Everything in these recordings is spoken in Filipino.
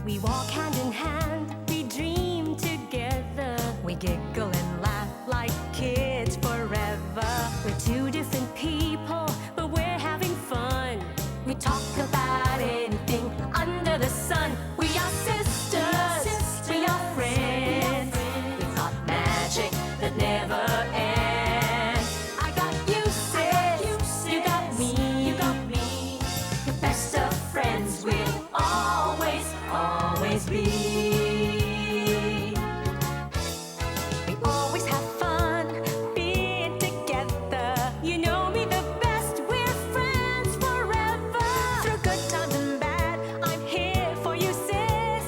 We walk hand in hand, we dream together. We giggle and laugh like kids forever. We're two different people, but we're having fun. We talk about anything under the sun. We are sisters, we are friends. We've got magic that never ends. I got you, sis, you got me. The best of friends will always be. We always have fun being together. You know me the best, we're friends forever. Through good times and bad, I'm here for you, sis.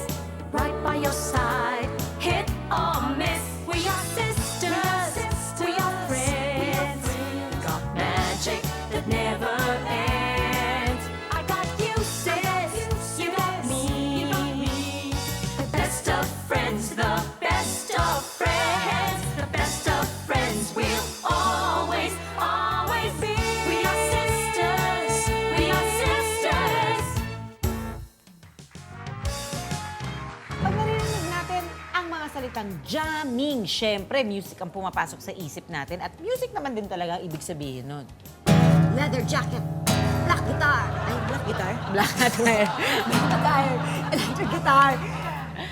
Right by your side, hit or miss. We are sisters, we are friends. Got magic that never ends. I got you, sis, you got me. The best of friends, the best of friends. The best of friends will always be. We are sisters, we are sisters. Pag narinig natin ang mga salitang jamming, syempre, music ang pumapasok sa isip natin at music naman din talaga ang ibig sabihin nun. Leather jacket, black guitar. Ay, black guitar? Black attire. Black guitar, electric guitar.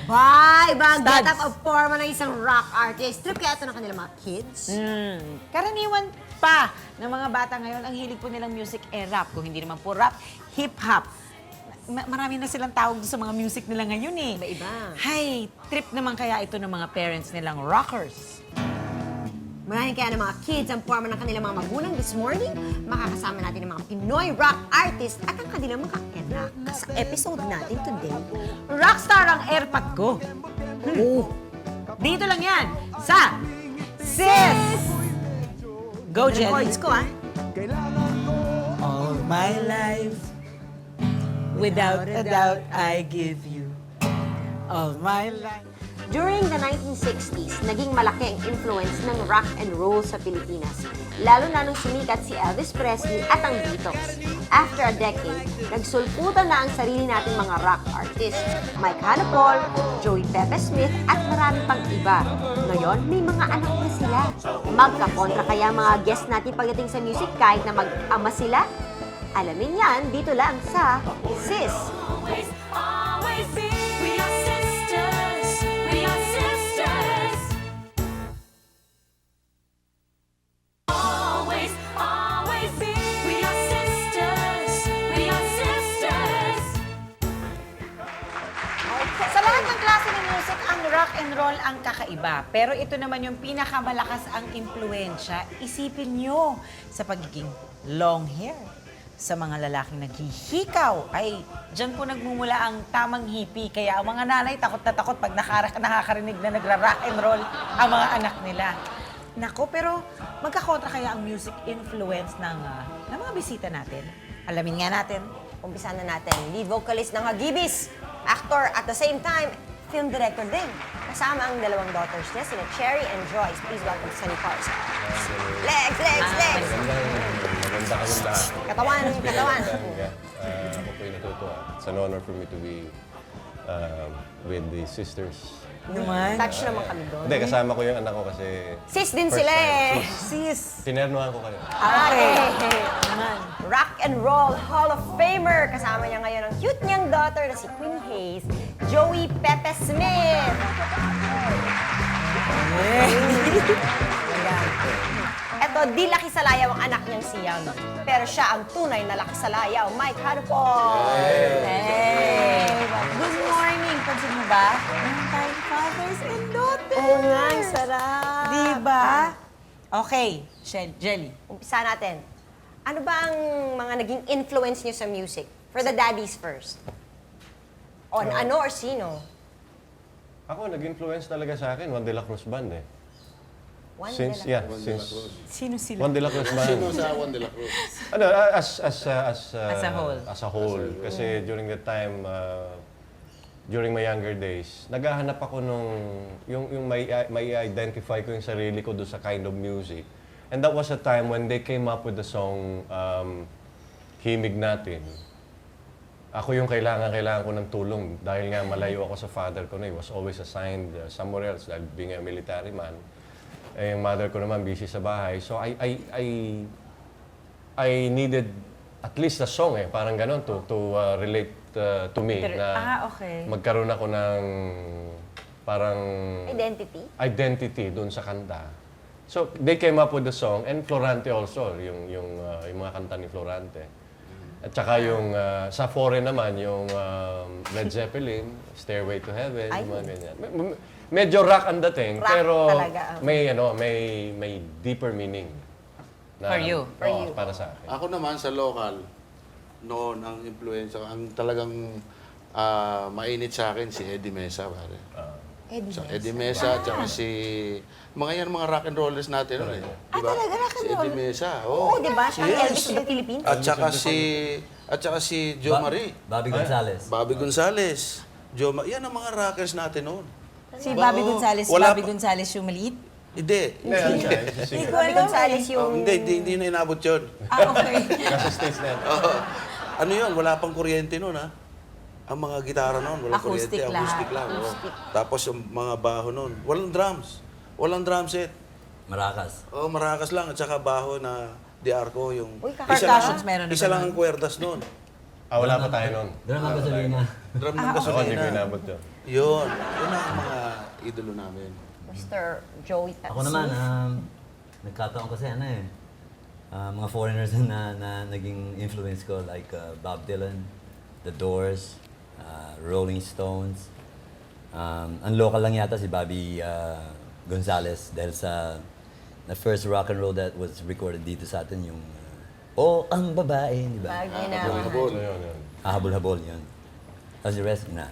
Bye! Bang Studs. get up of forma ng isang rock artist. Trip kaya ito ng kanilang mga kids? Karaniwan pa ng mga bata ngayon, ang hilig po nilang music ay rap. Kung hindi naman po rap, hip-hop. Marami na silang tawag sa mga music nila ngayon eh. Iba-iba. Hay, trip naman kaya ito ng mga parents nilang rockers. Maraming kaya ng mga kids ang forma ng kanilang mga magulang this morning. Makakasama natin ang mga Pinoy rock artist at ang kanilang mga enak sa episode natin today. Rockstar ang airpod ko. Oh, Dito lang yan, sa Sis! Go, Jelly. records ko ah. All my life, without a doubt, I give you all my life. During the 1960s, naging malaki ang influence ng rock and roll sa Pilipinas, lalo na nung sumikat si Elvis Presley at ang Beatles. After a decade, nagsulputan na ang sarili nating mga rock artists, Mike Hanapol, Joey Pepe Smith, at marami pang iba. Ngayon, may mga anak na sila. Magkakontra kaya mga guest natin pagdating sa music kahit na mag-ama sila? Alamin yan dito lang sa Sis! Always be. We are sisters, we are sisters. Always be. We are sisters, we are sisters. Sa lahat ng klase ng music, ang rock and roll ang kakaiba. Pero ito naman yung pinakamalakas ang impluensya. Isipin nyo sa pagiging long hair. Sa mga lalaking naghihikaw, ay dyan po nagmumula ang tamang hippie. Kaya ang mga nanay takot na takot pag nakakarinig na nagra-rock and roll ang mga anak nila. Nako, pero magkakontra kaya ang music influence ng mga bisita natin? Alamin nga natin. Umpisa na natin. Lead vocalist ng Hagibis, actor at the same time, film director din. Kasama ang dalawang daughters niya, sina Cherry and Joyce. Please welcome Sunny Cars. Legs, legs, legs! Maganda kami lahat. Katawan, katawan. Ako po yung natutuwa. It's an honor for me to be with the sisters. Naman. Touch naman kami doon. Hindi, kasama ko yung anak ko kasi Sis din first sila time. eh. Sis. tinernuhan ko kayo. Okay. Naman. Rock and Roll Hall of Famer. Kasama niya ngayon ang cute niyang daughter na si Queen Hayes, Joey Pepe Smith. Ayan. Eto, di laki sa layaw ang anak niyang si Young. Pero siya ang tunay na laki sa layaw, Mike Hanapol. Hey! Good morning! Pansin mo ba? Meron tayong fathers and daughters! Oo nga, ang sarap. Diba? Okay, Jelly. Umpisa natin. Ano ba ang mga naging influence niyo sa music? For the daddies first. On ano or sino? Ako, nag-influence talaga sa akin, Juan de la Cruz Band eh. One Since, de la- yeah, since Sino sila? Juan de la Cruz Band. Sino sa Juan de la Cruz? Ano, as a whole. As a whole. Kasi during that time, during my younger days, naghahanap ako nung, yung may identify ko yung sarili ko doon sa kind of music. And that was a time when they came up with the song, Himig Natin. ako yung kailangan ko ng tulong dahil nga malayo ako sa father ko na. He was always assigned somewhere else dahil being a military man. Eh, yung mother ko naman busy sa bahay. So I needed at least a song parang ganon to relate to me na okay. magkaroon ako ng parang identity doon sa kanta. So they came up with the song and Florante also, yung mga kanta ni Florante. At saka yung sa foreign naman yung Led Zeppelin, Stairway to Heaven, yung mga ganyan. Medyo rock ang dating, Rock pero talaga. may deeper meaning. For you. Oo, para sa akin. Ako naman sa local, noon ang influensya, ang talagang mainit sa akin si Eddie Mesa, pare. Eddie Mesa, tsaka si... Mga yan, mga rock and rollers natin noon eh. Diba? talaga rock and Si roll? Eddie Mesa, Oo, di ba? Siya ang Elvis of the Philippines. At saka si Joe Marie. Bobby Gonzalez. Bobby Gonzalez. Yan ang mga rockers natin noon. Si Diba? Bobby Oo. Gonzalez, Wala Bobby pa- Gonzalez yung maliit? Hindi. Hindi ko Bobby alam Gonzalez eh. yung... Hindi na inabot yun. Okay. Nasa stage na yan. Oo. Ano yun? Wala pang kuryente noon, ha? Ang mga gitara noon, walang Acoustic kuryente. Acoustic lahat. lang. oo. Tapos yung mga baho noon, walang drums. Walang drum set. Maracas. Oh, marakas lang. At saka baho na di arco yung... Uy, Percussions meron na Isa ba lang nun? ang kwerdas noon. Wala pa tayo noon. Drum ang gasolina. Drum ng Ako, hindi ko gasolina. inabot yun. Yun. Yun ang mga idolo namin. Mr. Joey Tatsi. Ako naman, nagkataon kasi mga foreigners na naging influence ko like Bob Dylan, The Doors, Rolling Stones. Ang local lang yata si Bobby Gonzalez dahil sa the first rock and roll that was recorded dito sa atin yung ang babae, di ba? Bagay na. Habol. So, yun. Habol-habol yun. Tapos the rest, na.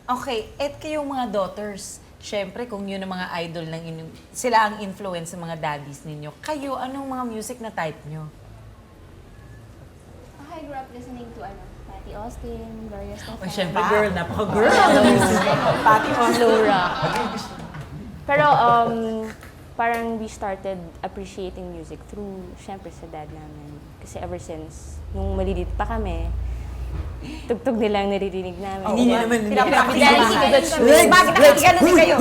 Okay, et kayong mga daughters, syempre kung yun ang mga idol ng inyong, sila ang influence ng mga daddies ninyo. Kayo, anong mga music na type nyo? I grew up listening to Patty Austin, Gloria Estefan. Oh, syempre girl, napaka-girl. Pati slow rock. Pero parang we started appreciating music through, syempre sa dad namin. Kasi ever since, nung maliliit pa kami, tugtog nilang naririnig namin. Hindi nyo naman Fidelity to the truth. Bakit nakikigano din kayo?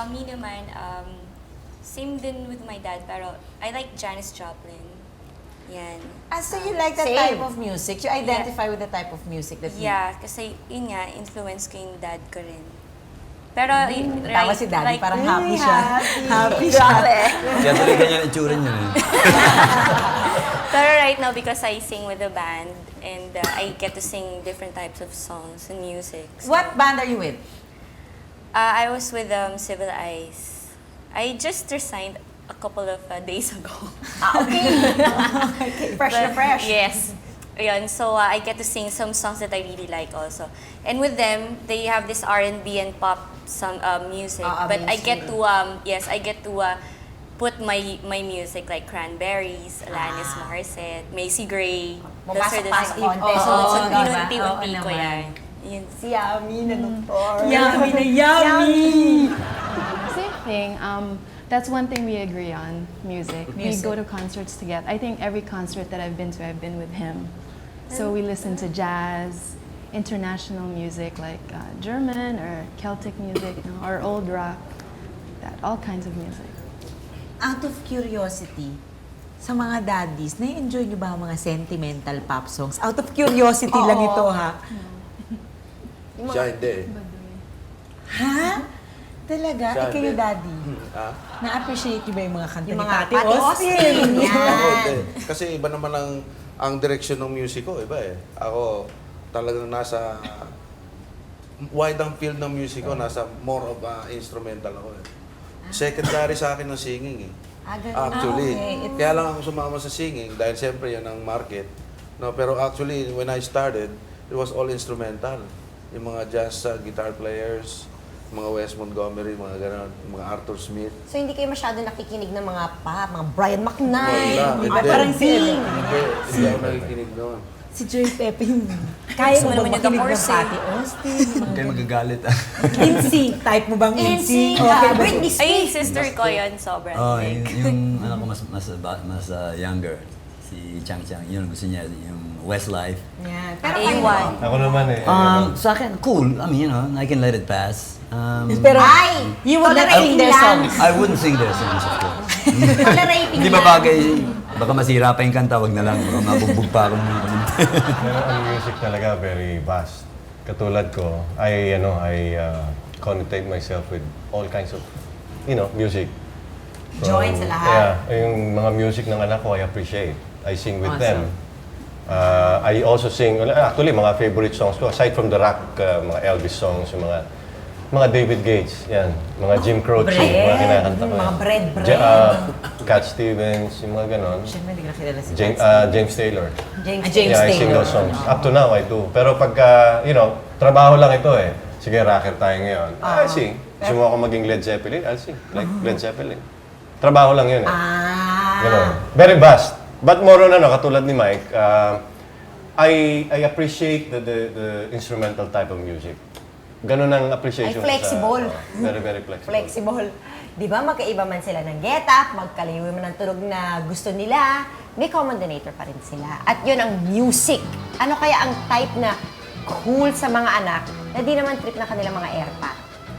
Me naman, same din with my dad, pero I like Janis Joplin. Yan. So you like that Same. type of music? You identify with the type of music that you... Yeah, kasi yun nga, influence ko yung dad ko rin. Pero, Tawa si daddy, like, parang happy siya. Happy siya. Kaya tuloy ganyan ang itsura niya. pero right now, because I sing with a band, and I get to sing different types of songs and music. So, What band are you with? I was with Civil Eyes. I just resigned a couple of days ago. Okay, fresh na But, fresh. Yes. Ayun, so I get to sing some songs that I really like also. And with them, they have this R&B and pop song music. But I get to I get to put my music like Cranberries, Alanis Morissette, Macy Gray. Pumasok pa sa konti. Oo, So, diba? inunti-unti Oo ko naman. yan. Yun. Si Yami na doktor. Yummy na yummy! Same thing. That's one thing we agree on, music. We Music. go to concerts together. I think every concert that I've been to, I've been with him. So we listen to jazz, international music like German or Celtic music, or old rock, all kinds of music. Out of curiosity, sa mga daddies, na-enjoy nyo ba ang mga sentimental pop songs? Out of curiosity lang ito, ha? Siya hindi. Ha? Talaga? Siya Kayo, hindi. daddy? Ha? Na-appreciate nyo ba yung mga kanta Yung ni mga Patty Patty Austin? Austin. Ako, Yan. hindi. Kasi iba naman ang direction ng music ko, iba eh. Ako talagang nasa wide ang field ng music ko, nasa more of instrumental ako eh. Secondary sa akin ng singing eh. Actually. okay. Kaya lang ako sumama sa singing dahil siyempre yan ang market. No, pero actually when I started, it was all instrumental. Yung mga jazz guitar players, mga Wes Montgomery, mga gano'n, mga Arthur Smith. So hindi kayo masyado nakikinig ng mga pop, mga Brian McKnight. Wala, Ay, hindi. parang si... Hindi ako nakikinig noon. Si Joy Pepe yung... Kaya mo Gusto mo ba naman yung makinig ng Daporse, Patty Austin? Kayo magagalit Incy. Type mo bang Incy? NSYNC, Okay ba? Britney Ay, Spears. sister ko yun, sobrang Oh, like. yung ano ko mas younger. Si Chang Chang, yun gusto niya yung Westlife. Yan. Pero A1. kayo, Ako naman eh. Sa akin, cool. I mean, I can let it pass. pero Ay! you would not sing tolerating their lang. songs. I wouldn't sing their songs, of course. Tolerating Hindi ba lang. bagay? Baka masira pa yung kanta, wag na lang. Baka mabugbog pa ako mga kanina. Pero ang music talaga very vast. Katulad ko, I connotate myself with all kinds of, music. Join sa lahat. Yeah, yung mga music ng anak ko, I appreciate. I sing with Awesome. them. I also sing, actually, mga favorite songs ko, aside from the rock, mga Elvis songs, yung mga David Gates, yan. Mga Jim Croce, Bread. mga kinakanta ko. Mga yan. bread. Cat Stevens, yung mga ganon. Siyempre, hindi ko nakilala si James Taylor. James Yeah, I sing Taylor. those songs. Up to now, I do. Pero pagka, trabaho lang ito eh. Sige, rocker tayo ngayon. I'll sing. Gusto mo ako maging Led Zeppelin? I'll sing. Like Led Zeppelin. Trabaho lang yun eh. Ganon. Very vast. But more on katulad ni Mike, I appreciate the instrumental type of music. Ganon ang appreciation Ay, flexible. ko sa... very, very flexible. Flexible. Di ba, magkaiba man sila ng get up, magkaliwi man ng tunog na gusto nila, may common denominator pa rin sila. At yun ang music. Ano kaya ang type na cool sa mga anak na di naman trip na kanilang mga airpot?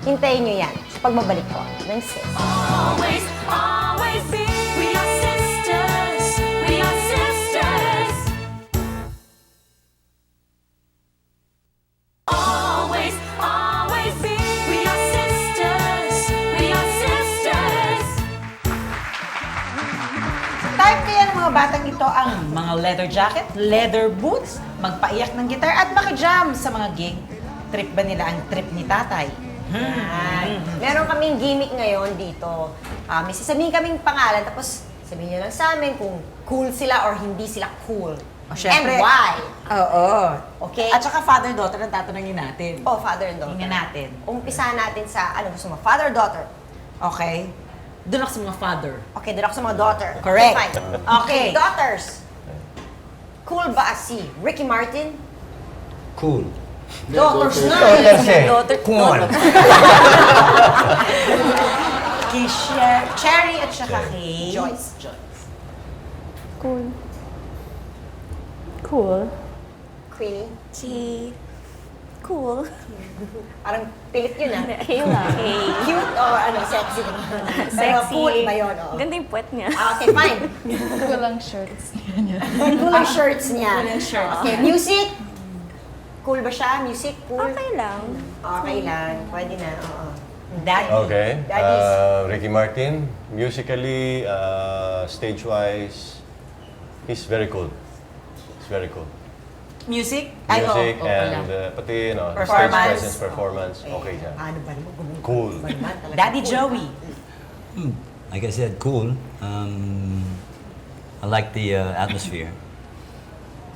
Hintayin nyo yan sa pagbabalik ko ng Sis. Always, always be. We are sisters. We are sisters. Always, always be. We are sisters. We are sisters. Type kaya ng mga batang ito ang mga leather jacket, leather boots, magpaiyak ng gitar at makijam sa mga gig. Trip ba nila ang trip ni tatay? Yan. Meron kaming gimmick ngayon dito. May sasabihin kaming pangalan, tapos sabihin nyo lang sa amin kung cool sila or hindi sila cool. syempre. And why? Oo. Okay? At saka father-daughter ang tatanungin natin. Oh, father and daughter. Tingnan natin. Umpisa natin sa, ano gusto mo, father or daughter? Okay? Doon ako sa mga father. Okay, doon ako sa mga daughter. Correct. Okay, fine. Okay, daughters. Cool ba si Ricky Martin? Cool. Daughters na. Daughter, Cool. Kay Cherry at saka kay Joyce. Cool. Cool. Queenie. si... Cool. Parang pilit yun ah. Kayla. Cute or ano, sexy. Pero Sexy. cool ba yun? Oo. Ganda yung puwet niya. Okay, fine. Cool ang shirts. Cool ang shirts niya. Cool ang shirts. Okay, music. Cool ba siya? Music? Cool? Okay lang. Okay lang. Pwede na. Oo. Daddy. Okay. Daddies. Ricky Martin, musically, stage-wise, he's very cool. He's very cool. Music? Music oo, and wala. pati, stage Performance. presence, performance, okay siya. Ano ba naman? Cool. Daddy Joey. Like I said, cool. I like the atmosphere.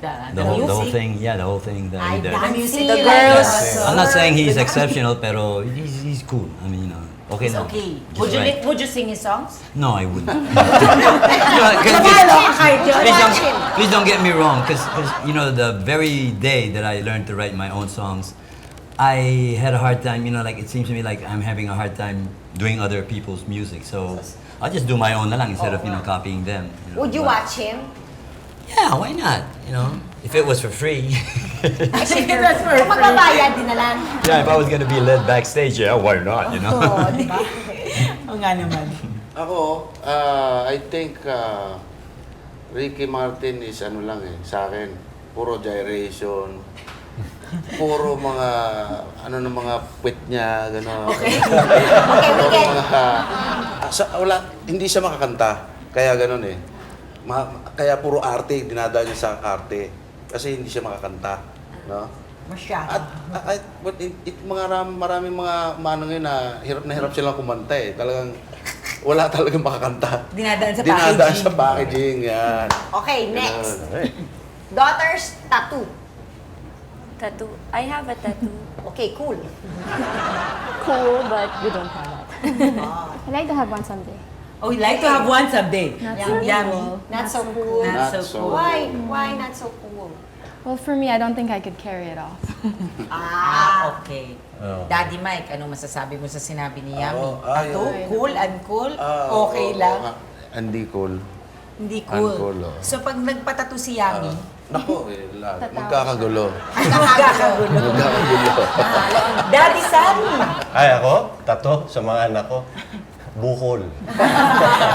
The whole thing, the whole thing that Ay, he does. dancing. The girls. I'm not saying he's exceptional, pero he's cool. I mean, okay It's lang. okay. Just right. Would you sing his songs? No, I wouldn't. Please don't get me wrong, because the very day that I learned to write my own songs, I had a hard time. Like it seems to me like I'm having a hard time doing other people's music. So I'll just do my own na lang instead of copying them. Would you but- watch him? Yeah, why not? If it was for free. Kung magbabayad din na lang. Yeah, if I was gonna be led backstage, yeah, why not? Oo, di ba? Oo nga naman. Ako, I think Ricky Martin is ano lang sa akin, puro gyration, puro mga, mga puwet niya, gano'n. Okay, Puro we get. hindi siya makakanta, kaya gano'n eh. Kaya puro arte, dinadaan niya sa arte. Kasi hindi siya makakanta, no? Masyado. But maraming mga manong yun na hirap silang kumanta eh. Talagang wala talagang makakanta. Dinadaan sa Dinadaan packaging. sa packaging, yan. Okay, next. Ganun. Daughters, tattoo. Tattoo. I have a tattoo. Okay, cool. Cool, but we don't have that. I'd like to have one someday. Oh, we'd like to have one someday. Yummy. Not so cool. Not so cool. Why? Why not so cool? Well, for me, I don't think I could carry it off. Okay. Oh. Daddy Mike, anong masasabi mo sa sinabi ni Yami? Oo, Tattoo? yun. Cool? Uncool? Ah, Okay oo, lang? oo nga. Hindi cool. Hindi cool. Uncool, oh. So pag nagpatato si Yami, Nako, magkakagulo. magkakagulo. Magkakagulo. Daddy Sammy! Ay, ako? Tato sa mga anak ko. Bukol.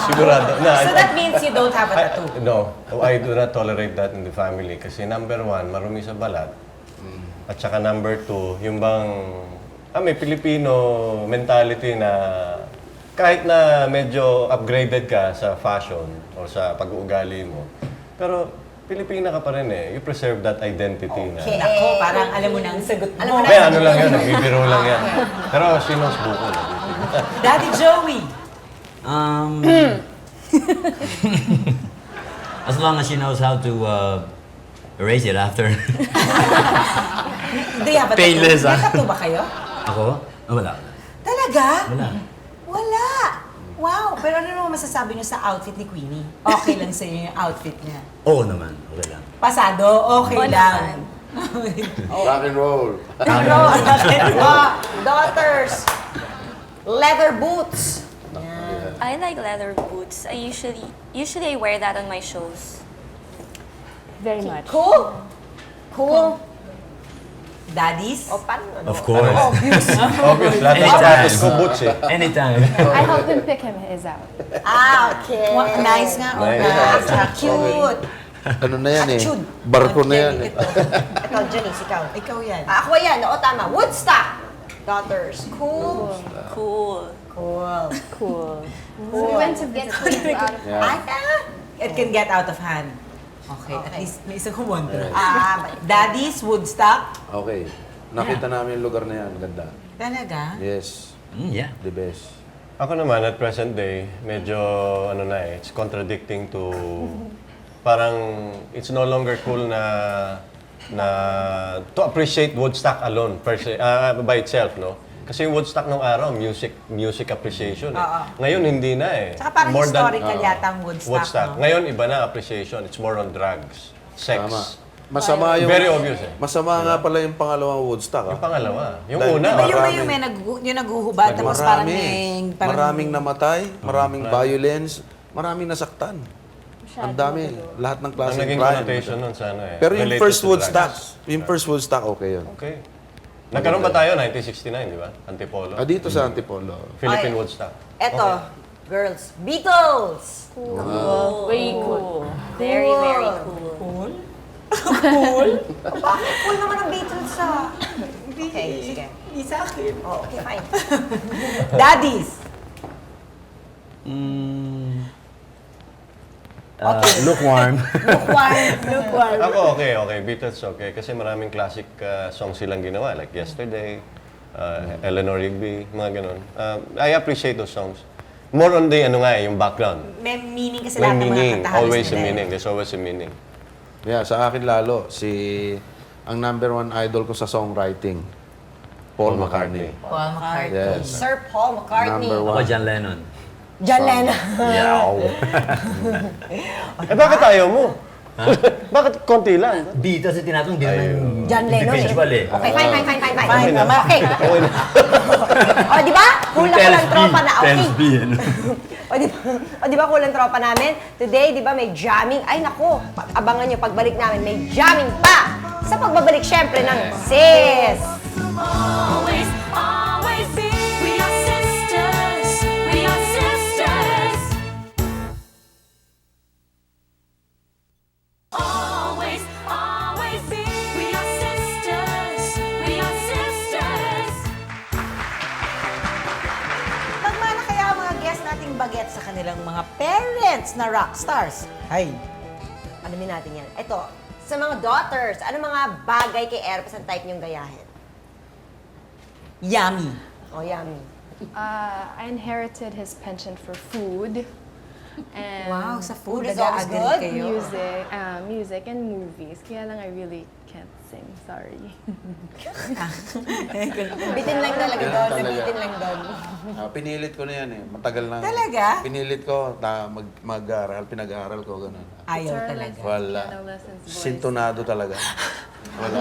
Sigurado. No, So that means you don't have a tattoo. No, I do not tolerate that in the family. Kasi number one, marumi sa balat. At saka number two, yung bang may Filipino mentality na kahit na medyo upgraded ka sa fashion o sa pag-uugali mo, pero Pilipina ka pa rin eh. You preserve that identity na. Nako, parang alam mo na ang sagot mo. May ano lang yan, nagbibiro lang yan. Pero sinos bukol. Daddy Joey! As long as she knows how to erase it after. Do you have a tattoo? Painless, May ah. tattoo ba kayo? Ako? Oh, wala. Talaga? Wala. Wala! Wow! Pero ano naman masasabi niyo sa outfit ni Queenie? Okay lang sa'yo yung outfit niya? Oo naman, okay lang. Pasado? Okay lang. Rock and roll. Daughters, leather boots. I like leather boots. I usually I wear that on my shows. Very much. Cool. Cool. Daddies? O, paano? Of course. Obvious. Lahat ng Anytime. sapatos ko boots eh. Anytime. I helped him pick his out. Okay. Nice nga. Nice. Okay. Cute. Ano na yan eh? Attitude. Barko na yan eh. Ito, Janice, ikaw. Ikaw yan. Ako yan, oo, tama. Woodstock. Daughters. Cool. Cool. Cool. Cool. So we went to visit him out of It can get out of hand. Okay, at least may isang kumontra. But Daddies, Woodstock. Okay. Nakita namin yung lugar na yan. Ganda. Talaga? Yes. Yeah. The best. Ako naman, at present day, medyo, it's contradicting to, parang, it's no longer cool na to appreciate Woodstock alone, per se, by itself, no? Kasi yung Woodstock nung araw, music appreciation eh. Ngayon, hindi na eh. Tsaka parang historical yata ang Woodstock, no? Ngayon, iba na appreciation. It's more on drugs, sex. Tama. Masama yung... Very obvious eh. Masama nga pala yung pangalawang Woodstock. Yung pangalawa. Yung Dahil- una. Iba yung Maraming- yung naghuhubad, tapos parang Maraming namatay, maraming violence, maraming nasaktan. Ang dami. Lahat ng Ang klaseng naging crime. connotation nun sa ano eh. Pero yung related first to Woodstock, drugs. yung first Woodstock, okay yun. Okay. Nagkaroon ba tayo 1969, di ba? Antipolo. Dito sa Antipolo. Philippine Ay. Woodstock. eto, girls. Beatles. Way cool. Very, very cool. Bakit cool naman ang Beatles sa... Okay, sige. Hindi sa akin. Oh, okay, fine. Daddies. Lukewarm. Lukewarm. Ako, okay. Beatles, okay. Kasi maraming classic songs silang ginawa. Like Yesterday, Eleanor Rigby, mga ganun. I appreciate those songs. More on the, yung background. May meaning kasi May lahat ng mga meaning. kanta halos Always a nila eh. meaning. There's always a meaning. Yeah, sa akin lalo, ang number one idol ko sa songwriting, Paul McCartney. Paul McCartney. Yes. Sir Paul McCartney. Number Ako, one. John Lennon. John Lennon. Bakit ayaw mo? Bakit konti lang? Beatles yung tinatong, di naman John Lennon. individual eh. Okay, fine. Fine naman. Okay. O, di ba? Kulang tropa na. Okay. Tells B, ano? O, di ba kulang tropa namin? Today, di ba, may jamming. Ay, nako. Abangan nyo, pagbalik namin, may jamming pa. Sa pagbabalik, syempre, ng Sis. Always, always be. We are sisters. We are sisters. Always, always be. We are sisters. We are sisters. Magmana kaya ang mga guests nating bagets sa kanilang mga parents na rock stars. Ay, Alamin natin yan. Ito, sa mga daughters, ano mga bagay kay Erpes ang type niyong gayahin? yummy. O, yummy. I inherited his penchant for food. And Wow, sa food, Food is always nag-aagal good. kayo. music and movies. Kaya lang I really can't sing. Sorry. Bitin lang talaga doon. Nabitin lang doon. Pinilit ko na yan eh. Matagal na. Talaga? Pinilit ko na mag-aral. Pinag-aaral ko, ganun. Ayaw Guitar talaga. lessons, Wala. piano lessons, voice. Sintonado talaga. Wala.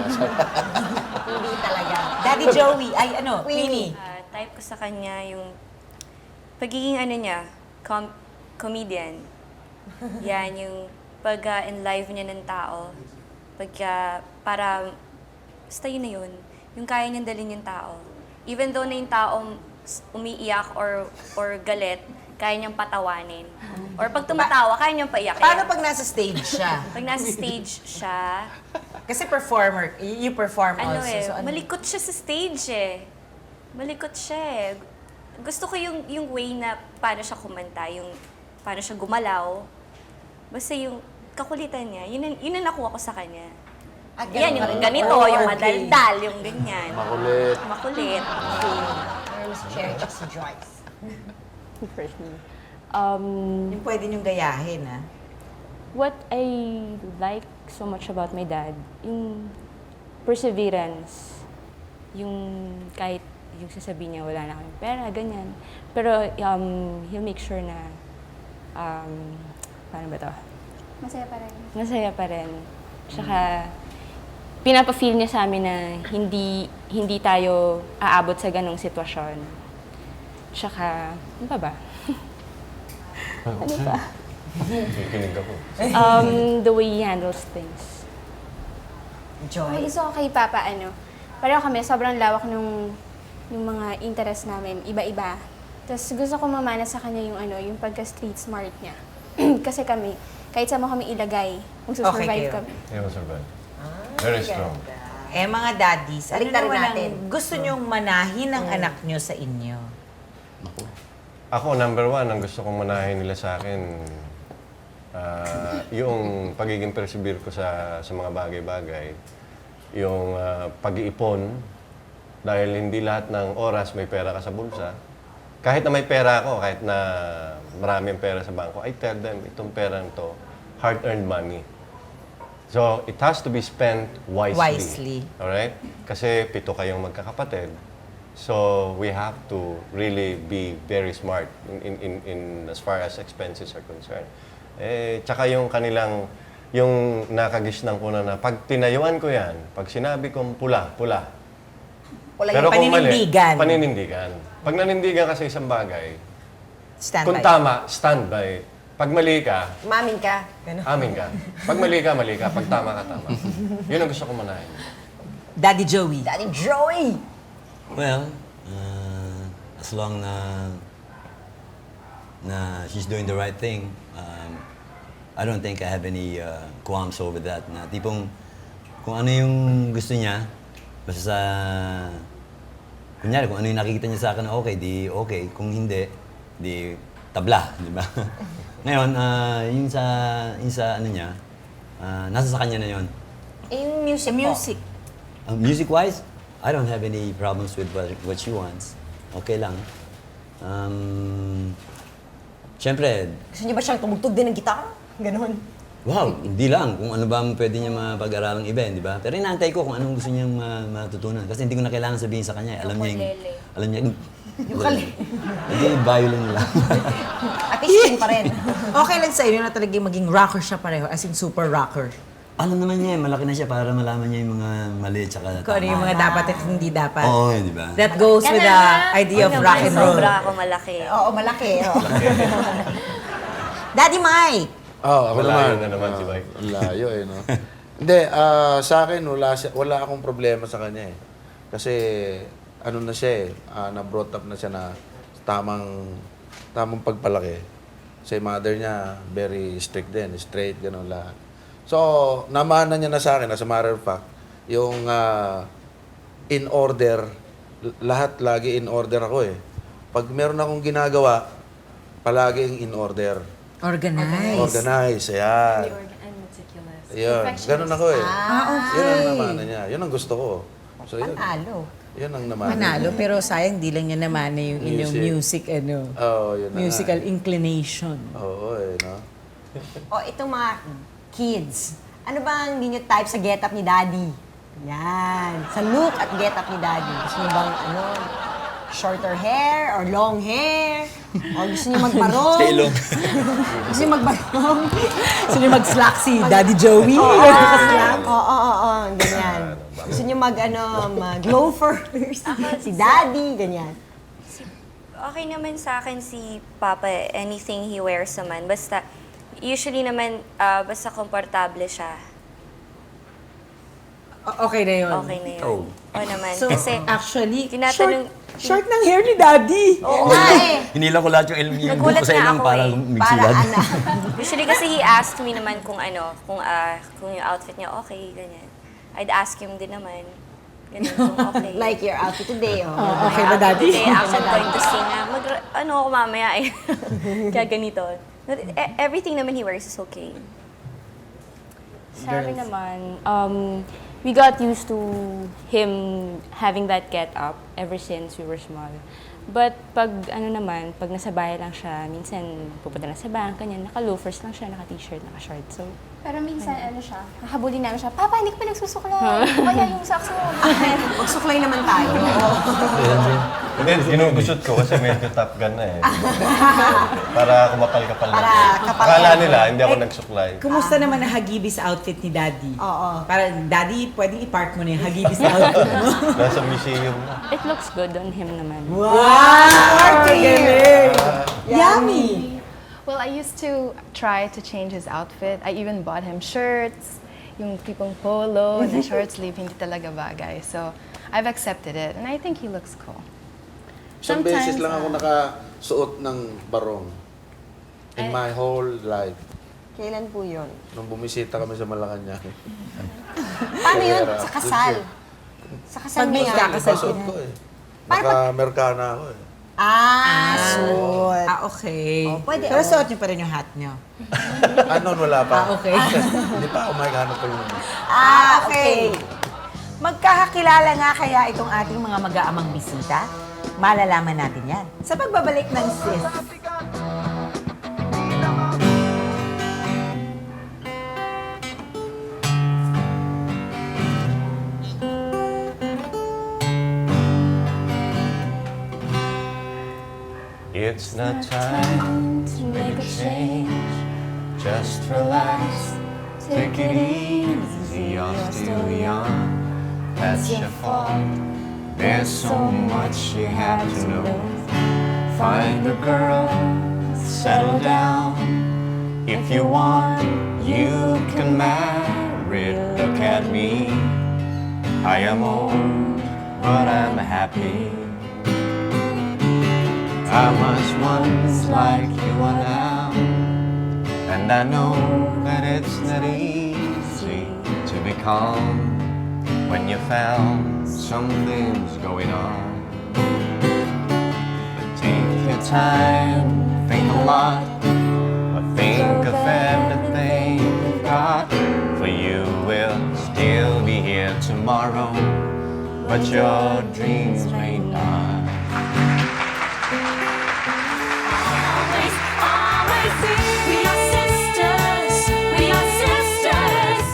Hindi talaga. Daddy Joey, ay ano, Queenie. Queenie. Type ko sa kanya yung pagiging ano niya, comedian. Yan, yung pag-enlive niya ng tao. Para, basta yun na yun. Yung kaya niyang dalhin yung tao. Even though na yung taong umiiyak or galit, kaya niyang patawanin. Or pag tumatawa, kaya niyang paiyakin. Paano pag nasa stage siya? Pag nasa stage siya, Kasi performer, you perform ano also. eh, So, ano? malikot siya sa stage eh. Malikot siya eh. Gusto ko yung way na paano siya kumanta, yung paano siya gumalaw. Basta yung kakulitan niya, yun ang nakuha ko sa kanya. Yan, yung ganito, yung madaldal, yung ganyan. Makulit. Makulit. Miss Cherry at si Joyce. Personally. Yung pwede niyong gayahin, ha? What I like so much about my dad, yung perseverance, yung kahit yung sasabihin niya wala na kayong pera, ganyan. Pero he'll make sure na, paano ba to? Masaya pa rin. Masaya pa rin. Tsaka, pinapa-feel niya sa amin na hindi tayo aabot sa ganong sitwasyon. Tsaka, ano pa ba? Ano pa? Kikinig ako. The way he handles things. May gusto ko kay Papa, pareho kami, sobrang lawak nung mga interest namin, iba-iba. Tapos gusto ko mamana sa kanya yung pagka-street smart niya. Kasi kami, kahit saan mo kami ilagay, magsusurvive Okay kayo. kami. He was survive. Very strong. Eh, mga daddies, ano Baliktarin naman natin. ang gusto niyong manahin ng anak niyo sa inyo? Ako, number one, ang gusto kong manahin nila sa akin, yung pagiging persevere ko sa mga bagay-bagay, yung pag-iipon, dahil hindi lahat ng oras may pera ka sa bulsa. Kahit na may pera ako, kahit na maraming pera sa bangko, I tell them, itong perang to, hard-earned money. So, it has to be spent wisely. Alright? Kasi 7 kayong magkakapatid. So, we have to really be very smart in as far as expenses are concerned. Eh, tsaka yung kanilang, yung nakagisnan ko na pag tinayuan ko yan, pag sinabi kong pula. Wala yung paninindigan. Paninindigan. Pag nanindigan ka sa isang bagay, Stand kung by. tama, stand by. Pag mali ka, Mamin ka. amin ka. Pag mali ka, mali ka. Pag tama ka, tama. Yun ang gusto ko manahin. Daddy Joey. Daddy Joey! Well, as long na she's doing the right thing, I don't think I have any qualms over that. Na tipong kung ano yung gusto niya, basta sa kunyari kung ano yung nakikita niya sa akin na okay, di okay. Kung hindi, di tabla, di ba? Ngayon, yung sa ano niya, nasa sa kanya na yun. Yung music Music. Music-wise, I don't have any problems with what she wants. Okay lang. Siyempre, Gusto niyo ba siyang tumugtog din ng gitara? Ganon. wow, hindi lang. Kung ano ba ang pwede niya mapag-aralang iba, di ba? Pero inaantay ko kung anong gusto niyang matutunan. Kasi hindi ko na kailangan sabihin sa kanya. Alam niya yung... Hindi, violin lang. At least pa rin. Okay lang sa inyo na talagang maging rocker siya pareho, as in super rocker. Alam naman niya, malaki na siya para malaman niya yung mga mali tsaka Kung ano yung mga dapat at hindi dapat. Oo, di ba? That goes with the idea of rock and roll. Sobra ako malaki. Oo, malaki. Oo. Daddy Mike! Ako Malayo naman. na naman si Mike. Ang layo no? Hindi, sa akin, wala akong problema sa kanya eh. Kasi, ano na siya na-brought up na siya na tamang pagpalaki. Kasi mother niya, very strict din, straight, gano'n lahat. So, namana niya na sa akin, as a matter of fact, yung in order, lahat lagi in order ako eh. Pag meron akong ginagawa, palaging in order. Organize. Organize, ayan. And meticulous. Ayun, ganun ako eh. Okay. Yun ang namana niya. Yun ang gusto ko. So, yun. Panalo. Yun ang namana. Manalo, pero sayang di lang niya naman yung inyong music, Oo, yun na musical nga. inclination. Oo, no? O, itong mga kids, ano ba ang hindi nyo type sa get-up ni Daddy? Yan. Sa look at get-up ni Daddy. Gusto nyo bang, shorter hair or long hair? Or gusto nyo magbarong? Sa ilong. Gusto nyo magbarong? Gusto niyo mag-slack si Daddy Joey? Oo, ganyan. Gusto nyo mag-loafers? Si Daddy, ganyan. Okay naman sa akin si Papa, anything he wears naman. Basta usually naman, basta komportable siya, Okay na yun. okay na yun. Oh. Oo naman. So, Kasi, actually, tinatanong- short ng hair ni Daddy. Oo nga eh. Hinila ko lahat yung yung Nagulat buko sa nga ilang ako para eh. Para migsilad. ano. usually kasi he asked me naman kung kung yung outfit niya okay, ganyan. I'd ask him din naman. Ganyan, kung okay. Like your outfit today, oh. Okay ba, Daddy? Today, actually going to sing ako mamaya eh. Kaya ganito. But everything naman he wears is okay. Sa amin naman, we got used to him having that get up ever since we were small. But pag pag nasa bahay lang siya, minsan pupunta na sa bank, kanyan, naka-loafers lang siya, naka-t-shirt, naka-short. So, Pero minsan, kakabuli namin siya, Papa, hindi ko pa nagsusuklay. Kaya yung socks mo. Magsuklay naman tayo. Hindi, ginugusot ko kasi medyo Top Gun na eh. Para kumapal-kapal na. Akala nila, hindi ako nagsuklay. Kumusta naman ang hagibis outfit ni Daddy? Oo. Para, Daddy, pwedeng i-park mo na yung hagibis outfit mo. Nasa museum na. it looks good on him naman. Wow! Galing! Yummy! Well, I used to try to change his outfit. I even bought him shirts, yung tipong polo, na short sleeve, hindi talaga bagay. So, I've accepted it, and I think he looks cool. Isang beses lang ako nakasuot ng barong in my whole life. Kailan po yun? Nung bumisita kami sa Malacanang. Paano yun? Pera. Sa kasal? Sa kasal Pag may niya? kakasal Nakasuot ko eh. Naka-Americana ako eh. Suot. Okay. Oh, pwede, Pero oh. suot niyo pa rin yung hat niyo. Noon wala pa. Okay. Hindi pa ako maghanap pa yun. Okay. Magkakakilala nga kaya itong ating mga mag-aamang bisita? Malalaman natin yan sa pagbabalik ng Sis. It's not time to make a change. Just relax, take it easy. You're still young, that's your fault. There's so much you have to know. Find a girl, settle down. If you want, you can marry. Look at me, I am old, but I'm happy. I was once like you are now, and I know that it's not easy to be calm when you found something's going on. But take your time, think a lot, but think of everything you've got. For you will still be here tomorrow, but your dreams may not. We are sisters. We are sisters.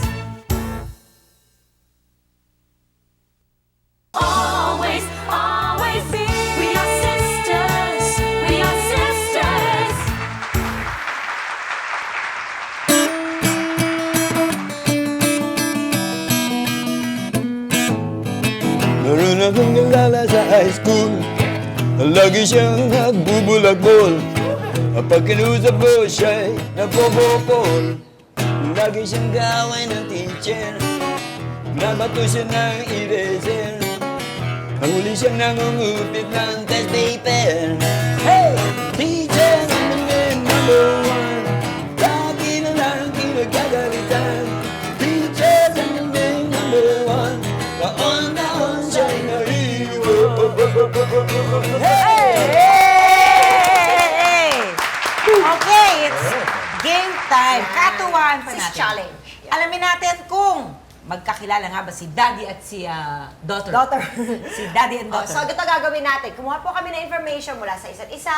Always, always be. We are sisters. We are sisters. Meron akong nalala sa high school, lagi siyang nagbubulakbol. Kapag kinusap ko siya'y napopopol. Lagi siyang gawin ng teacher, nabato siya ng eraser. Huli siyang nangungupit ng test paper. Hey! Teacher naman number one, lagi na lang kinagagalitan. Teacher naman number one, taon-taon siya'y naiwan. Okay, it's game time. Katuwaan pa Sis natin. challenge. Alamin natin kung magkakilala nga ba si Daddy at si Daughter. Si Daddy and Oh, Daughter. so, ito gagawin natin. Kumuha po kami ng information mula sa isa't isa,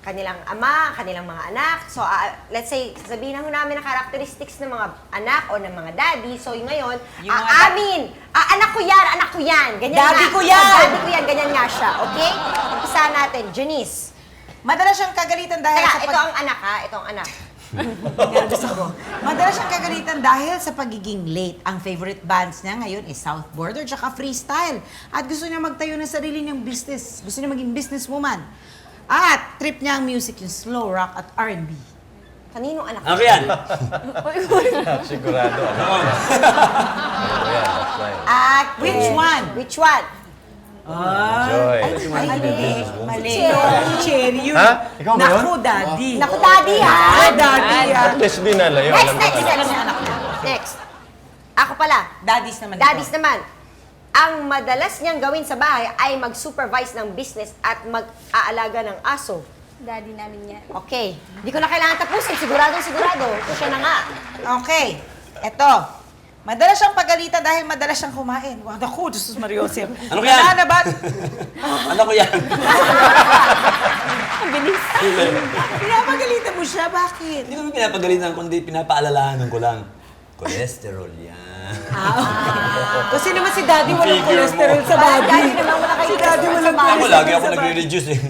kanilang ama, kanilang mga anak. So, let's say, sabihin na ho namin ang characteristics ng mga anak o ng mga daddy. So, ngayon, Yung mga amin, anak ko yan. Ganyan Daddy nga. ko yan. Oh, daddy ko yan, ganyan nga siya. Okay? Umpisa natin. Janice. Madalas siyang kagalitan dahil Teka, sa ito ang anak ha. Ito ang anak. Nervous ako. Madalas siyang kagalitan dahil sa pagiging late. Ang favorite bands niya ngayon is South Border tsaka Freestyle. At gusto niya magtayo ng sarili niyang business. Gusto niya maging businesswoman. At trip niya ang music, yung slow rock at R&B. Kaninong anak Ano yan? Sigurado. Ano yan? That's right. Which one? Which one? Joy. Mali. Cherry yun. Ha? Ikaw ba yun? Naku, daddy. Naku, daddy, ha? Daddy, Lesbian na yun. Next, Alam ko next, na. next. Next. Ako pala. Daddies naman. Daddies naman. Ang madalas niyang gawin sa bahay ay mag-supervise ng business at mag-aalaga ng aso. Daddy namin yan. Okay. Hindi ko na kailangan tapusin. Sigurado. Siya na nga. Okay. Eto. Madalas siyang pagalitan dahil madalas siyang kumain. Wow, naku, Jesus Maria Joseph. Ano yan? Wala na ba? Ano ko yan? Ang bilis. Pinapagalitan mo siya, bakit? Hindi ko pinapagalitan, kundi pinapaalalahanan ko lang. Cholesterol yan. Kasi naman si Daddy walang Figure mo. cholesterol sa body. Daddy naman wala kayo Si Daddy walang Ako, cholesterol lagi ako sa body. nagre-reduce eh.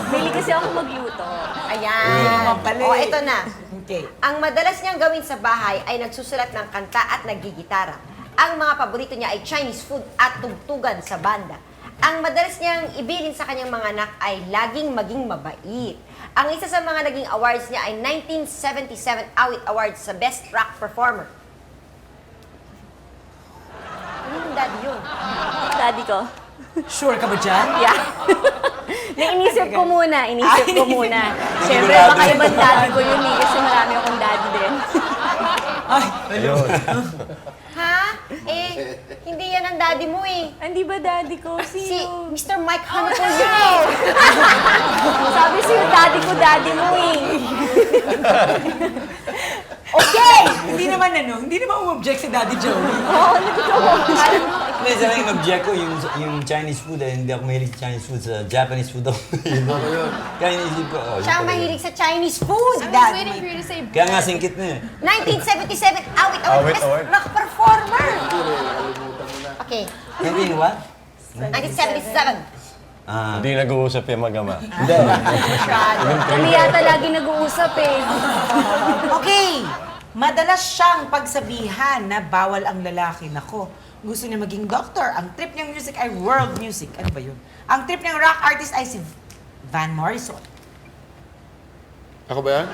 Mahilig kasi ako magluto. Ayan. pala O, eh. ito na. Okay. Ang madalas niyang gawin sa bahay ay nagsusulat ng kanta at naggigitara. Ang mga paborito niya ay Chinese food at tugtugan sa banda. Ang madalas niyang ibilin sa kanyang mga anak ay laging maging mabait. Ang isa sa mga naging awards niya ay 1977 Awit Awards sa Best Rock Performer. Ano yung daddy yun? Daddy ko. Sure ka ba dyan? Yeah. Nainisip ko muna. Siyempre, Sigurado. baka ibang daddy ko yun eh. Kasi marami akong daddy din. Ayun. Ha? Hindi yan ang daddy mo eh. Hindi ba daddy ko? Si Sino? Mr. Mike Hanapol yun eh. Sabi sa'yo, daddy ko, daddy mo eh. Okay! Hindi naman umobject si Daddy Joey. Oo, Hindi, sa yung object ko, yung Chinese food eh. Hindi ako mahilig sa Chinese food, sa Japanese food ako. Kaya iniisip ko, oh, Siya ang yun pala mahilig sa Chinese food. I was Daddy. waiting for you to say yun. Kaya nga singkit na eh. 1977 Awit Award Awit Best Award. Rock Performer. Okay. 19 what? 1977. Ah, Hindi nag-uusap yung mag-ama. hindi. Kami yata lagi nag-uusap eh. Okay. Madalas siyang pagsabihan na bawal ang lalaki. Nako, gusto niya maging doctor. Ang trip niyang music ay world music. Ano ba yun? Ang trip niyang rock artist ay si Van Morrison. Ako ba yan?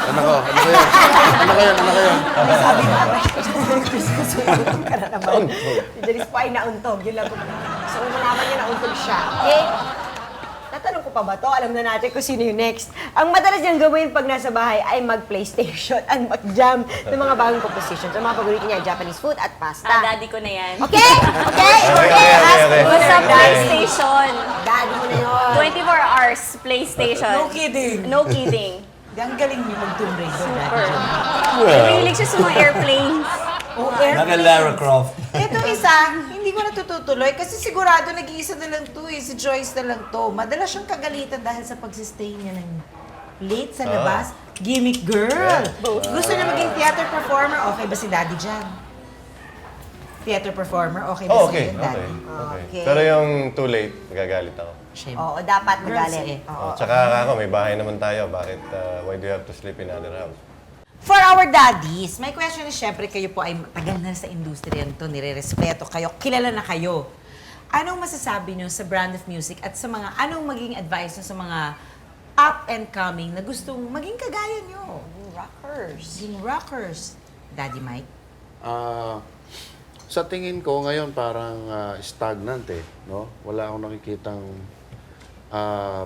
Ano ko? Ano ko yan? Sabi na ba? Untog ka na naman. Si Janice po ay nauntog. Yun lang. So, malaman niya nauntog siya. Okay? Tatanong ko pa ba to? Alam na natin kung sino yung next. Ang madalas niyang gawin pag nasa bahay ay mag-PlayStation at mag-jam ng mga bagong compositions. Ang mga paborito niya ay Japanese food at pasta. Daddy ko na yan. Okay? Okay? Okay. Basta PlayStation. Daddy mo na yun. 24 hours PlayStation. No kidding. No kidding. Ang galing niyo mag-Tomb Raider, Daddy Super. Joey. Mahilig siya sa mga airplanes. Oh, Naka Lara Croft. Ito isa, hindi ko natutuloy kasi sigurado nag-iisa na lang to eh. Si Joyce na lang to. Madalas siyang kagalitan dahil sa pagsistay niya ng late sa labas. Gimmick girl. Gusto niya maging theater performer. Okay ba si Daddy dyan? Theater performer? Okay ba Oh, si okay. Daddy? Okay. Pero yung too late, magagalit ako. Siyempre. Oo, dapat Girls magalit. eh. Oo. Tsaka ako, may bahay naman tayo. Bakit, why do you have to sleep in other house? For our daddies, my question is, syempre kayo po ay tagal na sa industriya nito, nire-respeto kayo, kilala na kayo. Anong masasabi nyo sa brand of music at sa mga, anong maging advice nyo sa mga up and coming na gustong maging kagaya nyo? Rockers. Maging rockers. Daddy Mike? Sa tingin ko ngayon parang stagnant eh, no? Wala akong nakikitang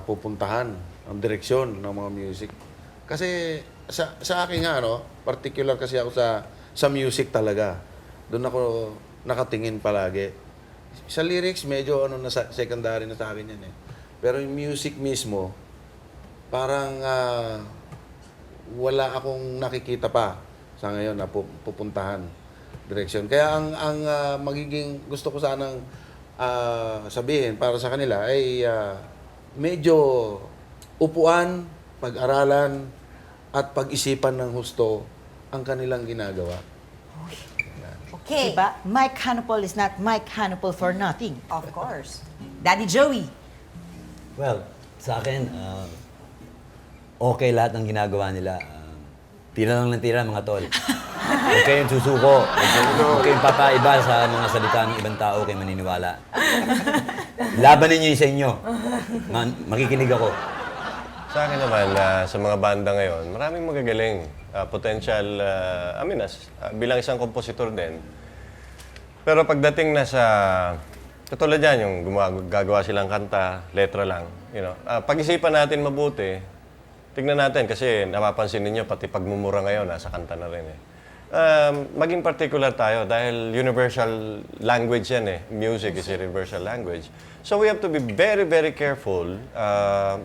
pupuntahan ang direksyon ng mga music. Kasi sa akin nga, no, particular kasi ako sa music talaga. Doon ako nakatingin palagi. Sa lyrics, medyo secondary na sa akin yan eh. Pero yung music mismo, parang wala akong nakikita pa sa ngayon na pupuntahan direction. Kaya ang magiging gusto ko sanang sabihin para sa kanila ay medyo upuan, pag-aralan, at pag-isipan ng husto ang kanilang ginagawa. Okay. Diba? Mike Hanupol is not Mike Hanupol for nothing. Of course. Daddy Joey? Well, sa akin, okay lahat ng ginagawa nila. Tira lang ng tira, mga tol. Huwag kayong susuko. Huwag kayong papaiba sa mga salita ng ibang tao kayo maniniwala. Laban ninyo yung sa inyo. Makikinig ako. Sa akin naman, sa mga banda ngayon, maraming magagaling. Potential, bilang isang kompositor din. Pero pagdating na sa, katulad yan, yung gagawa silang kanta, letra lang, pag-isipan natin mabuti, tignan natin kasi napapansin ninyo, pati pagmumura ngayon, nasa kanta na rin eh. Maging particular tayo dahil universal language yan eh. Music is a universal language. So we have to be very, very careful,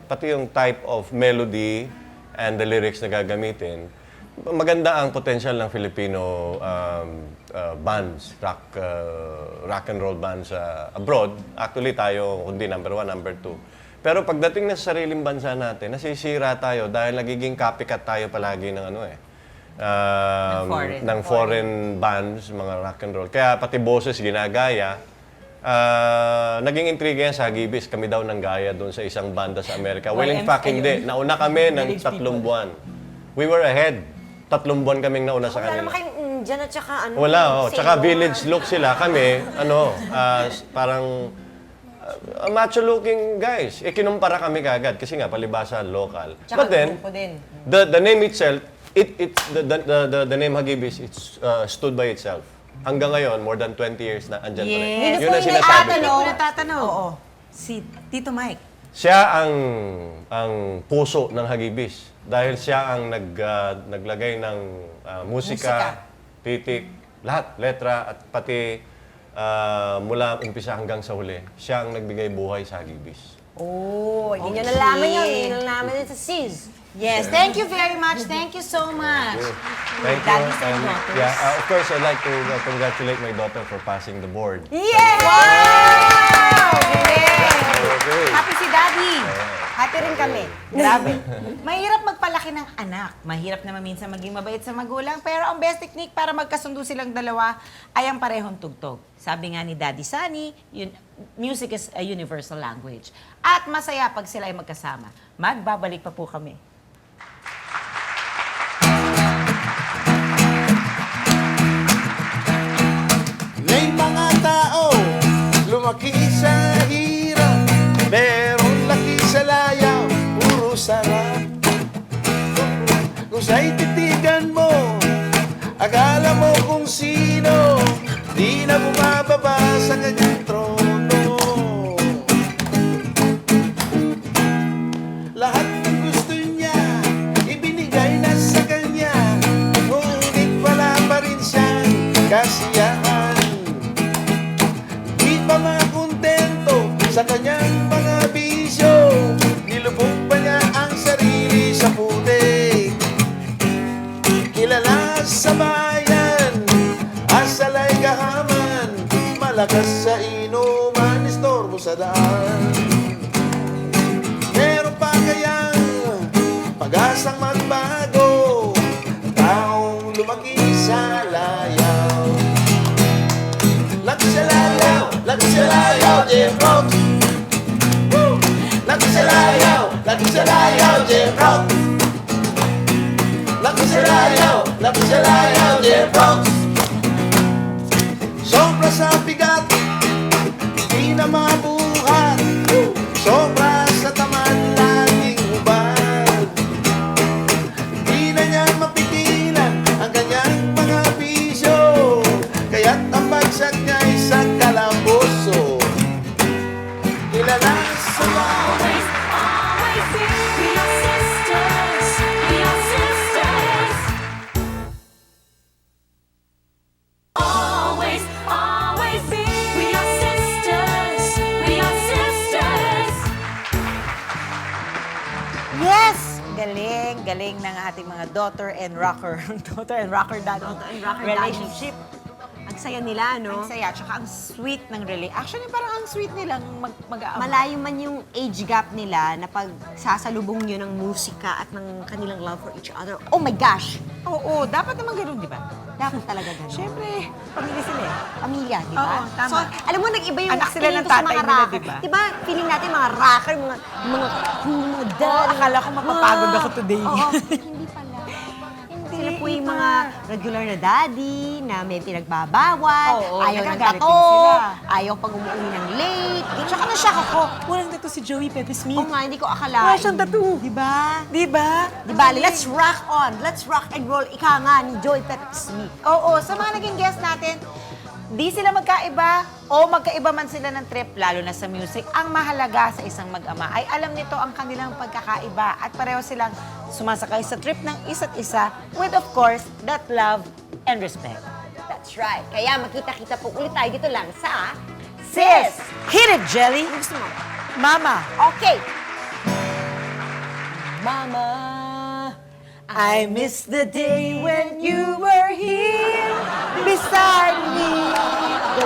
pati yung type of melody and the lyrics na gagamitin. Maganda ang potential ng Filipino bands, rock and roll bands abroad. Actually tayo, kundi number 1, number 2. Pero pagdating na sa sariling bansa natin, nasisira tayo dahil nagiging copycat tayo palagi ng ng foreign bands, mga rock and roll. Kaya pati boses ginagaya. Naging intriga yan sa Hagibis. Kami daw nang gaya doon sa isang banda sa Amerika. Well, in fact, hindi. Nauna kami ng 3 buwan. We were ahead. 3 buwan kaming nauna sa Wala kanila. naman kayong dyan at saka ano. Wala, Sailor. Tsaka village look sila. Kami, parang macho-looking guys. Kinumpara kami kagad kasi nga, palibasa, local. Tsaka But then, grupo din. the name itself, the name Hagibis, it's stood by itself. Hanggang ngayon, more than 20 years na andyan pa rin. Yes. Yun ang sinasabi ko. Hindi ko natatanong. Oo. Si Tito Mike. Siya ang puso ng Hagibis. Dahil siya ang naglagay ng musika, titik, lahat, letra, at pati mula umpisa hanggang sa huli. Siya ang nagbigay buhay sa Hagibis. Oh, Hindi nyo nalaman yun. Hindi nyo nalaman yun sa SIS. Yes, thank you very much. Thank you so much. Thank you. Daddies and And, daughters. yeah, of course, I'd like to congratulate my daughter for passing the board. Yeah! Wow! Okay. Happy si Daddy. Happy rin kami. Grabe. Mahirap magpalaki ng anak. Mahirap naman minsan maging mabait sa magulang. Pero ang best technique para magkasundo silang dalawa ay ang parehong tugtog. Sabi nga ni Daddy Sunny, music is a universal language. At masaya pag sila ay magkasama. Magbabalik pa po kami. May mga tao lumaki sa hirap, meron laki sa layaw, puro sarap. Kung sa'y titigan mo, akala mo kung sino, di na bumababa sa kanyang trono. Lahat ng gusto niya, ibinigay na sa kanya, ngunit wala pa rin siyang kasiyahan. Di pa makontento sa kanyang mga bisyo, nilubog pa niya ang sarili sa putik. Kilala sa bayan, asalay kahaman, malakas sa inuman, istorbo sa daan. Meron pa kayang pag-asang magbago, taong lumaki sa layaw. Lagi sa layaw, lagi sa layaw, Jim Rock. Lagi sa layaw, lagi sa layaw, Jim Rock. Lagi sa layaw, lagi sa layaw, Jim Rock. Sobra sa bigat, di na mabuhat. Sobra sa tamad, laging hubad. Di na niya mapigilan ang kanyang mga bisyo, kaya't ang bagsak niya isang kalaboso. Kilala sa Always, always be. We are sisters. We are sisters. Always, always be. We are sisters. We are sisters. Yes! Galing, galing ng ating mga daughter and rocker. Daughter and rocker relationship. Ang saya nila, no? Ang saya, tsaka ang sweet ng relationship. Actually, parang ang sweet nilang mag-aama. Malayo man yung age gap nila na pag sasalubong nyo ng musika at ng kanilang love for each other. Oh my gosh! Oo, dapat naman ganun, di ba? Dapat talaga ganun. Siyempre, pamilya sila eh. Pamilya, di ba? Oo, tama. So, alam mo, nag-iba yung Anak sila feeling ng ko sa tatay mga nila, rocker. di ba? Di ba, feeling natin mga rocker, mga cool, mga Oo, dad. akala ko mapapagod ako today. Oo, hindi pala. Sila po yung yung mga regular na daddy na may pinagbabawal, Oo, ayaw ng nagagalit tato, din sila. ayaw pag umuwi ng late. Tsaka na-shock ako, walang tattoo si Joey Pepe Smith. Oo nga, hindi ko akalain. Wala siyang tattoo. Diba? Diba? Diba, let's rock on. Let's rock and roll. Ika nga ni Joey Pep Smith. Oo, sa mga naging guest natin, di sila magkaiba o magkaiba man sila ng trip, lalo na sa music. Ang mahalaga sa isang mag-ama ay alam nito ang kanilang pagkakaiba at pareho silang sumasakay sa trip ng isa't isa with, of course, that love and respect. That's right. Kaya makita-kita po ulit tayo dito lang sa Sis! Hit it, Jelly! Ano gusto mo? Mama! Okay. Mama, I miss the day when you were here beside me.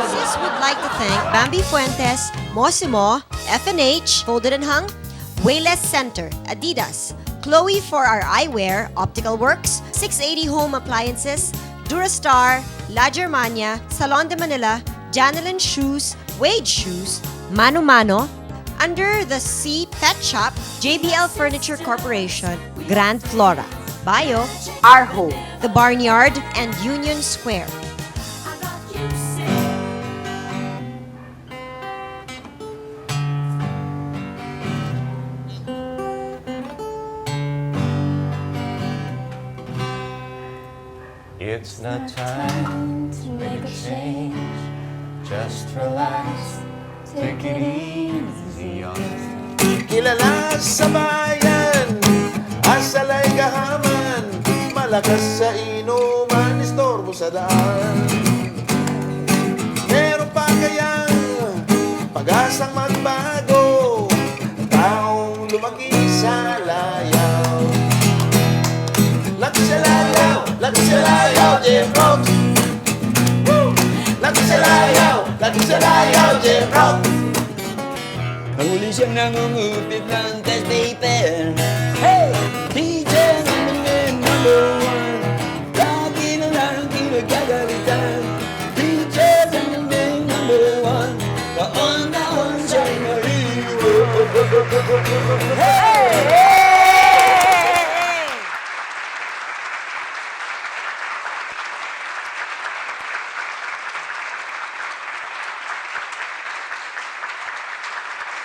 Sis would like to thank Bambi Fuentes, Mosimo, FNH, Folded and Hung, Wayless Center, Adidas, Chloe for our eyewear, Optical Works, 680 Home Appliances, Durastar, La Germania, Salon de Manila, Janelin Shoes, Wade Shoes, Mano Mano, Under the Sea Pet Shop, JBL Furniture Corporation, Grand Flora, Bio, Arho, The Barnyard, and Union Square. It's not time to make a change. Just relax, take it easy on Kilala sa bayan, asalay kahaman, malakas sa inuman, istorbo sa daan. Meron pa kayang pag-asang magbago, taong lumaki sa layaw. Lagi sa layaw, Jim Rock. Lagi sa layaw, Jim Rock. Huli siyang nangungupit ng test paper. Hey! DJ namin number one. Lagi na lang kinagagalitan. DJ namin number one. Taon-taon siya'y mahiro. Hey!